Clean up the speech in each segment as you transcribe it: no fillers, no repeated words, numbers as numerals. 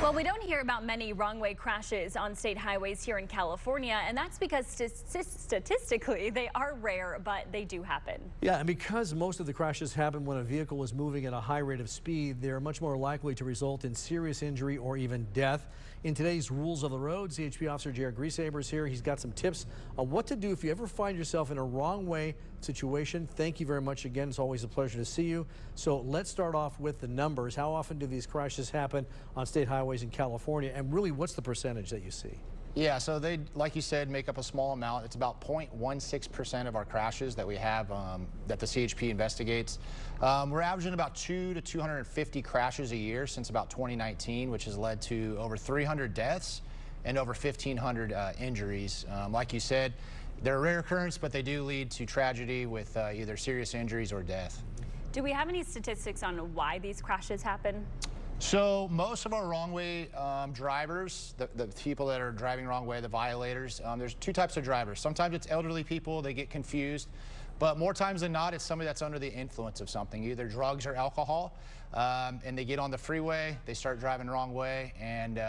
Well, we don't hear about many wrong-way crashes on state highways here in California, and that's because statistically they are rare, but they do happen. Yeah, and because most of the crashes happen when a vehicle is moving at a high rate of speed, they're much more likely to result in serious injury or even death. In today's Rules of the Road, CHP Officer Jared Grieshaber is here. He's got some tips on what to do if you ever find yourself in a wrong-way situation. Thank you very much again. It's always a pleasure to see you. So let's start off with the numbers. How often do these crashes happen on state highways in California, and really what's the percentage that you see? Yeah, so they, like you said, make up a small amount. It's about 0.16% of our crashes that we have that the CHP investigates. We're averaging about 200 to 250 crashes a year since about 2019, which has led to over 300 deaths and over 1,500 injuries. Like you said, they're a rare occurrence, but they do lead to tragedy with either serious injuries or death. Do we have any statistics on why these crashes happen? So most of our wrong-way drivers, the people that are driving wrong way, the violators, there's two types of drivers. Sometimes it's elderly people, they get confused, but more times than not, it's somebody that's under the influence of something, either drugs or alcohol, and they get on the freeway, they start driving the wrong way, and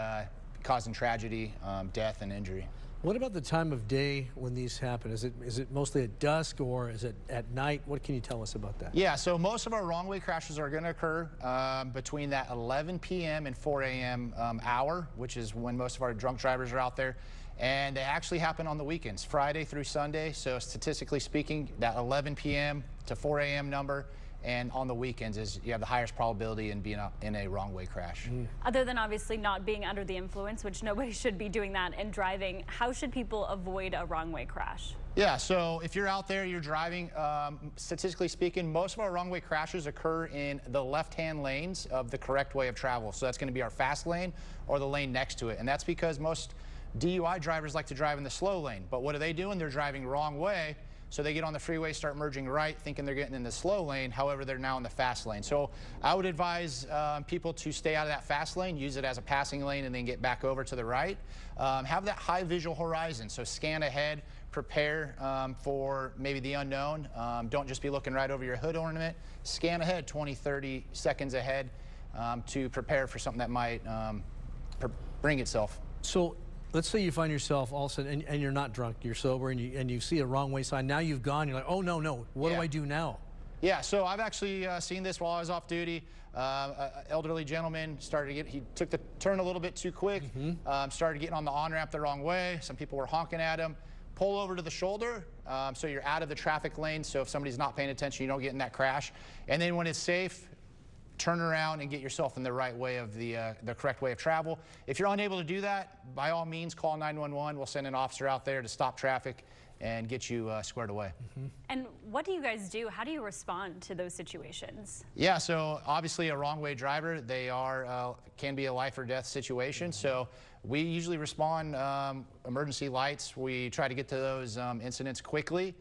causing tragedy, death, and injury. What about the time of day when these happen? Is it mostly at dusk or is it at night? What can you tell us about that? Yeah, so most of our wrong-way crashes are going to occur between that 11 p.m. and 4 a.m. Hour, which is when most of our drunk drivers are out there. And they actually happen on the weekends, Friday through Sunday. So statistically speaking, that 11 p.m. to 4 a.m. number and on the weekends is you have the highest probability in being in a wrong-way crash. Other than obviously not being under the influence, which nobody should be doing that in driving, how should people avoid a wrong-way crash? Yeah, so if you're out there, you're driving, statistically speaking, most of our wrong-way crashes occur in the left-hand lanes of the correct way of travel. So that's going to be our fast lane or the lane next to it. And that's because most DUI drivers like to drive in the slow lane. But what are they doing? They're driving wrong way. So they get on the freeway, start merging right, thinking they're getting in the slow lane. However, they're now in the fast lane. So I would advise people to stay out of that fast lane, use it as a passing lane, and then get back over to the right. Have that high visual horizon. So scan ahead, prepare for maybe the unknown. Don't just be looking right over your hood ornament. Scan ahead 20, 30 seconds ahead to prepare for something that might bring itself. So let's say you find yourself all of a sudden, and you're not drunk, you're sober, and you see a wrong way sign. Now you've gone, you're like, oh, no, what do I do now? Yeah, so I've actually seen this while I was off duty. An elderly gentleman he took the turn a little bit too quick, started getting on the on-ramp the wrong way. Some people were honking at him. Pull over to the shoulder, so you're out of the traffic lane, so if somebody's not paying attention, you don't get in that crash. And then when it's safe, turn around and get yourself in the right way of the correct way of travel. If you're unable to do that, by all means, call 911. We'll send an officer out there to stop traffic and get you squared away. And what do you guys do? How do you respond to those situations? Yeah, so obviously a wrong-way driver, they can be a life or death situation. So we usually respond emergency lights. We try to get to those incidents quickly.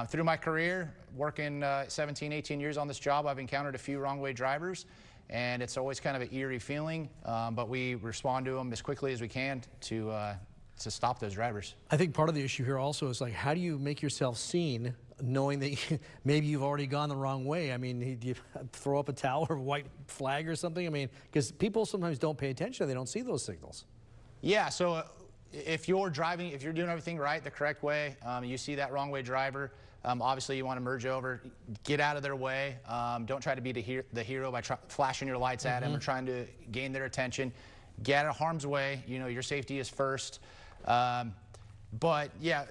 Through my career, working 17, 18 years on this job, I've encountered a few wrong-way drivers, and it's always kind of an eerie feeling, but we respond to them as quickly as we can to stop those drivers. I think part of the issue here also is, like, how do you make yourself seen knowing that maybe you've already gone the wrong way? I mean, do you throw up a towel or a white flag or something? I mean, because people sometimes don't pay attention. They don't see those signals. Yeah, so if you're driving, if you're doing everything right, the correct way, you see that wrong way driver, obviously you want to merge over, get out of their way. Don't try to be the hero by flashing your lights at them or trying to gain their attention. Get out of harm's way. You know, your safety is first. But yeah,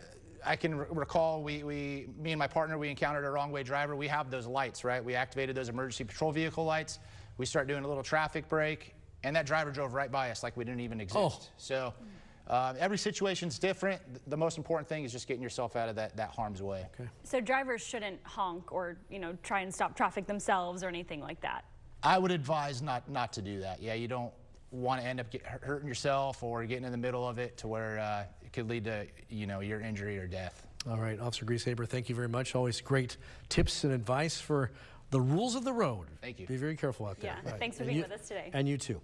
I can recall me and my partner, we encountered a wrong way driver. We have those lights, right? We activated those emergency patrol vehicle lights. We start doing a little traffic break, and that driver drove right by us like we didn't even exist. So every situation's different. The most important thing is just getting yourself out of that harm's way. Okay. So drivers shouldn't honk or, try and stop traffic themselves or anything like that? I would advise not to do that. Yeah, you don't want to end up hurting yourself or getting in the middle of it to where it could lead to, your injury or death. All right, Officer Grieshaber, thank you very much. Always great tips and advice for the rules of the road. Thank you. Be very careful out there. Yeah, thanks for being with us today. And you too.